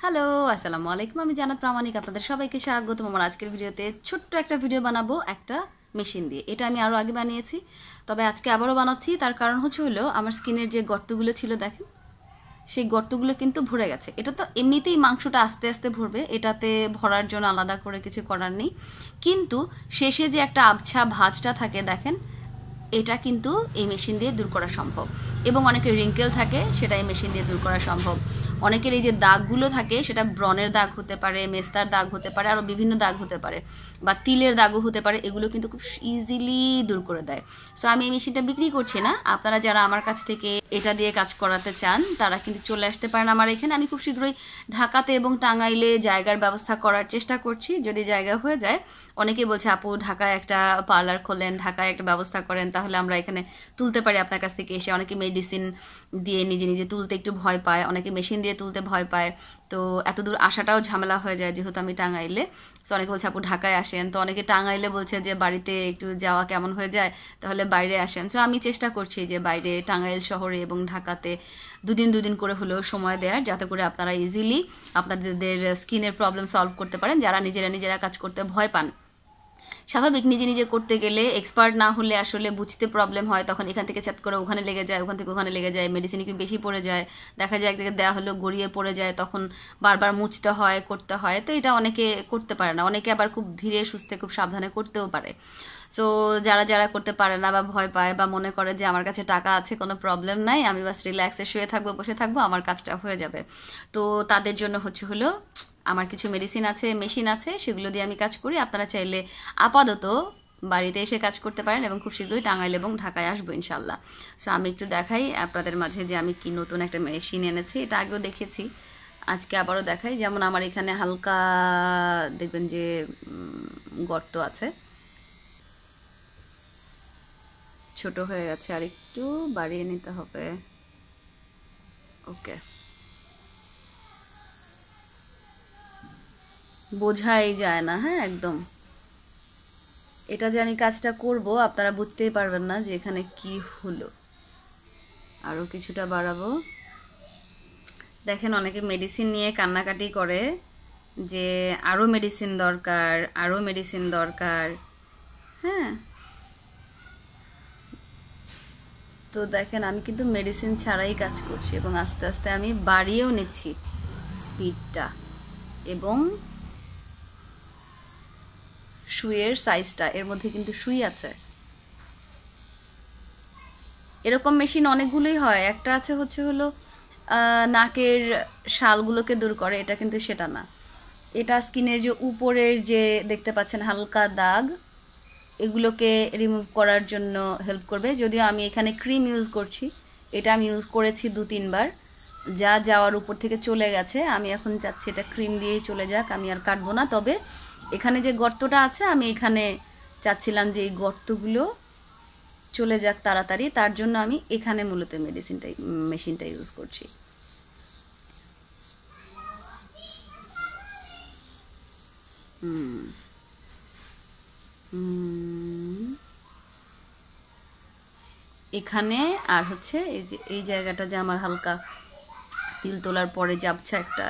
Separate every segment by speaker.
Speaker 1: Hello, আসসালামু আলাইকুম। আমি জান্নাত প্রামাণিক। আপনাদের সবাইকে স্বাগতম আমার আজকের ভিডিওতে। ছোট্ট একটা ভিডিও বানাবো একটা মেশিন দিয়ে। এটা আমি আরও আগে বানিয়েছি, তবে আজকে আবারও বানাচ্ছি। তার কারণ হলো আমার স্কিনের যে গর্তগুলো ছিল দেখেন, সেই গর্তগুলো কিন্তু ভরে গেছে। এটা তো এমনিতেই মাংসটা আস্তে আস্তে ভরবে, এটাতে ভরার জন্য আলাদা করে কিছু করার নেই। কিন্তু শেষে যে একটা আবছা ভাঁজটা থাকে দেখেন, এটা কিন্তু এই মেশিন দিয়ে দূর করা সম্ভব। এবং অনেকের রিঙ্কেল থাকে, সেটা এই মেশিন দিয়ে দূর করা সম্ভব। অনেকের এই যে দাগগুলো থাকে, সেটা ব্রণের দাগ হতে পারে, মেস্তার দাগ হতে পারে, আরও বিভিন্ন দাগ হতে পারে, বা তিলের দাগও হতে পারে। এগুলো কিন্তু খুব ইজিলি দূর করে দেয়। সো আমি এই মেশিনটা বিক্রি করছি না। আপনারা যারা আমার কাছ থেকে এটা দিয়ে কাজ করাতে চান তারা কিন্তু চলে আসতে পারেন আমার এখানে। আমি খুব শীঘ্রই ঢাকাতে এবং টাঙ্গাইলে জায়গার ব্যবস্থা করার চেষ্টা করছি, যদি জায়গা হয়ে যায়। অনেকেই বলছে আপু ঢাকায় একটা পার্লার খোলেন, ঢাকায় একটা ব্যবস্থা করেন, তাহলে আমরা এখানে তুলতে পারি আপনার কাছ থেকে এসে। অনেকে মেডিসিন দিয়ে নিজে নিজে তুলতে একটু ভয় পায়, অনেকে মেশিন দিয়ে তুলতে ভয় পায়। তো এত দূর আসাটাও ঝামেলা হয়ে যায় যেহেতু আমি টাঙ্গাইলে। সো অনেকে বলছে আপু ঢাকায় আসেন, তো অনেকে টাঙ্গাইলে বলছে যে বাড়িতে একটু যাওয়া কেমন হয়ে যায়, তাহলে বাইরে আসেন। সো আমি চেষ্টা করছি যে বাইরে টাঙ্গাইল শহরে এবং ঢাকাতে দুদিন দুদিন করে হলেও সময় দেওয়ার, যাতে করে আপনারা ইজিলি আপনাদের স্কিনের প্রবলেম সলভ করতে পারেন, যারা নিজেরা কাজ করতে ভয় পান। স্বাভাবিক, নিজে নিজে করতে গেলে এক্সপার্ট না হলে আসলে বুঝতে প্রবলেম হয়, তখন এখান থেকে চাত করে ওখানে লেগে যায়, ওখান থেকে ওখানে লেগে যায়, মেডিসিন একটু বেশি পড়ে যায়, দেখা যায় এক জায়গায় দেওয়া হলেও গড়িয়ে পড়ে যায়, তখন বারবার মুছতে হয়, করতে হয়। তো এটা অনেকে করতে পারে না, অনেকে আবার খুব ধীরে সুস্থে খুব সাবধানে করতেও পারে। সো যারা যারা করতে পারে না বা ভয় পায় বা মনে করে যে আমার কাছে টাকা আছে, কোনো প্রবলেম নাই, আমি বাস রিল্যাক্সে শুয়ে থাকবো, বসে থাকবো, আমার কাজটা হয়ে যাবে, তো তাদের জন্য হলো আমার কিছু মেডিসিন আছে, মেশিন আছে, সেগুলো দিয়ে আমি কাজ করি। আপনারা চাইলে আপাতত বাড়িতে এসে কাজ করতে পারেন এবং খুব শীঘ্রই টাঙ্গাইল এবং ঢাকায় আসবো ইনশাল্লাহ। সো আমি একটু দেখাই আপনাদের মাঝে যে আমি কি নতুন একটা মেশিন এনেছি। এটা আগেও দেখেছি, আজকে আবারও দেখাই। যেমন আমার এখানে হালকা দেখবেন যে গর্ত আছে, ছোট হয়ে গেছে, আর একটু বাড়িয়ে নিতে হবে। ওকে, বোঝাই যায় না, হ্যাঁ একদম। এটা যে আমি কাজটা করব আপনারা বুঝতেই পারবেন না যে এখানে কি হলো। আরও কিছুটা বাড়াবো। দেখেন অনেকে মেডিসিন নিয়ে কান্নাকাটি করে যে আরও মেডিসিন দরকার, আরও মেডিসিন দরকার। হ্যাঁ, তো দেখেন আমি কিন্তু মেডিসিন ছাড়াই কাজ করছি এবং আস্তে আস্তে আমি বাড়িয়েও নিচ্ছি স্পিডটা এবং সুইয়ের সাইজটা। এর মধ্যে কিন্তু সুই আছে। এরকম মেশিন অনেকগুলোই হয়। একটা আছে হলো নাকের শালগুলোকে দূর করে, এটা কিন্তু সেটা না। এটা স্কিনের যে উপরের যে দেখতে পাচ্ছেন হালকা দাগ, এগুলোকে রিমুভ করার জন্য হেল্প করবে। যদিও আমি এখানে ক্রিম ইউজ করছি, এটা আমি ইউজ করেছি 2-3 বার, যা যাওয়ার উপর থেকে চলে গেছে। আমি এখন চাচ্ছি এটা ক্রিম দিয়েই চলে যাক, আমি আর কাটবো না। তবে এখানে যে গর্তটা আছে, আমি এখানে চাচ্ছিলাম যে এই গর্তগুলো চলে যাক তাড়াতাড়ি, তার জন্য আমি এখানে মূলত মেশিনটা ইউজ করছি। এখানে আর এই যে এই জায়গাটা যে আমার হালকা তিল তোলার পরে যে আবছা একটা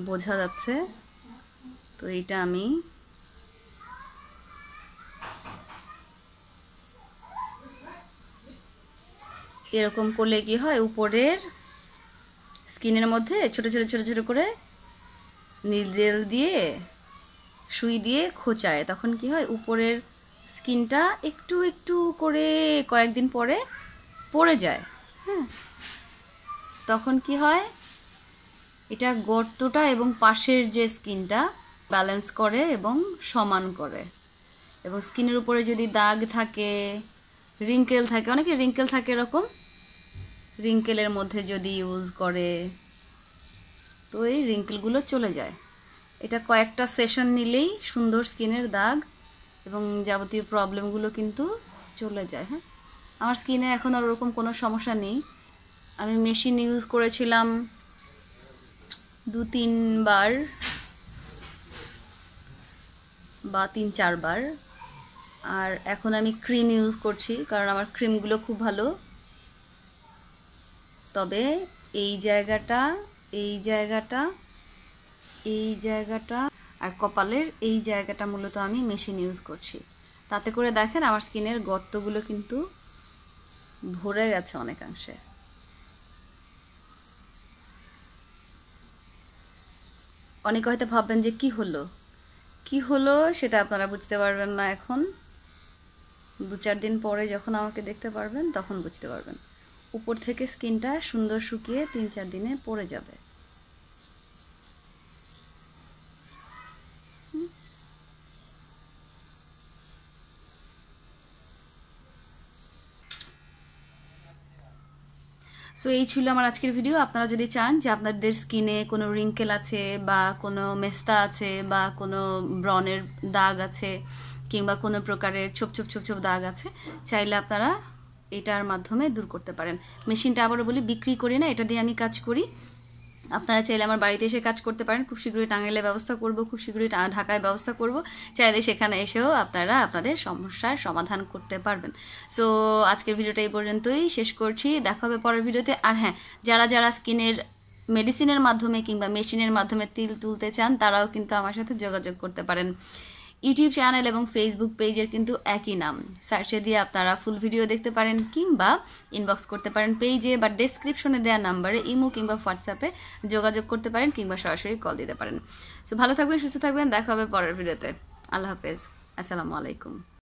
Speaker 1: বোঝা যাচ্ছে, তো এইটা আমি এরকম করলে কি হয়, উপরের স্কিনের মধ্যে ছোট ছোট ছোট ছোট করে নিডল দিয়ে সুই দিয়ে খোঁচায়, তখন কি হয় উপরের স্কিনটা একটু একটু করে কয়েকদিন পরে পড়ে যায়। হ্যাঁ, তখন কি হয়, এটা গর্তটা এবং পাশের যে স্কিনটা ব্যালেন্স করে এবং সমান করে। এবং স্কিনের উপরে যদি দাগ থাকে, রিঙ্কেল থাকে, অনেকে রিঙ্কেল থাকে, এরকম রিঙ্কেলের মধ্যে যদি ইউজ করে তো এই রিঙ্কেলগুলো চলে যায়। এটা কয়েকটা সেশন নিলেই সুন্দর স্কিনের দাগ এবং যাবতীয় প্রবলেমগুলো কিন্তু চলে যায়। হ্যাঁ, আমার স্কিনে এখন আর ওরকম কোনো সমস্যা নেই। আমি মেশিন ইউজ করেছিলাম 2-3 বার বা 3-4 বার, আর এখন আমি ক্রিম ইউজ করছি কারণ আমার ক্রিমগুলো খুব ভালো। তবে এই জায়গাটা এই জায়গাটা আর কপালের এই জায়গাটা মূলত আমি মেশিন ইউজ করছি। তাতে করে দেখেন আমার স্কিনের গর্তগুলো কিন্তু ভরে গেছে অনেকাংশে। অনেকে হয়তো ভাববেন যে কি হলো সেটা আপনারা বুঝতে পারবেন না এখন। 2-4 দিন পরে যখন আমাকে দেখতে পারবেন তখন বুঝতে পারবেন। উপর থেকে স্কিনটা সুন্দর শুকিয়ে 3-4 দিনে পড়ে যাবে। সো এই ছিল আমার আজকের ভিডিও। আপনারা যদি চান যে আপনাদের স্কিনে কোনো রিঙ্কেল আছে বা কোনো মেস্তা আছে বা কোনো ব্রনের দাগ আছে কিংবা কোনো প্রকারের ছোপ ছোপ দাগ আছে, চাইলে আপনারা এটার মাধ্যমে দূর করতে পারেন। মেশিনটা আবারও বলি বিক্রি করি না, এটা দিয়ে আমি কাজ করি। আপনারা চাইলে আমার বাড়িতে এসে কাজ করতে পারেন। খুব শীঘ্রই টাঙ্গাইলের ব্যবস্থা করব, খুব শীঘ্রই ঢাকায় ব্যবস্থা করব। চাইলে সেখানে এসেও আপনারা আপনাদের সমস্যার সমাধান করতে পারবেন। সো আজকের ভিডিওটা এই পর্যন্তই শেষ করছি। দেখা হবে পরের ভিডিওতে। আর হ্যাঁ, যারা স্কিনের মেডিসিনের মাধ্যমে কিংবা মেশিনের মাধ্যমে তিল তুলতে চান তারাও কিন্তু আমার সাথে যোগাযোগ করতে পারেন। ইউটিউব চ্যানেল এবং ফেসবুক পেজের কিন্তু একই নাম, সার্চে দিয়ে আপনারা ফুল ভিডিও দেখতে পারেন কিংবা ইনবক্স করতে পারেন পেজে বা ডেসক্রিপশনে দেওয়া নাম্বারে ইমো কিংবা হোয়াটসঅ্যাপে যোগাযোগ করতে পারেন কিংবা সরাসরি কল দিতে পারেন। সো ভালো থাকবেন, সুস্থ থাকবেন, দেখা হবে পরের ভিডিওতে। আল্লাহ হাফেজ, আসসালামু আলাইকুম।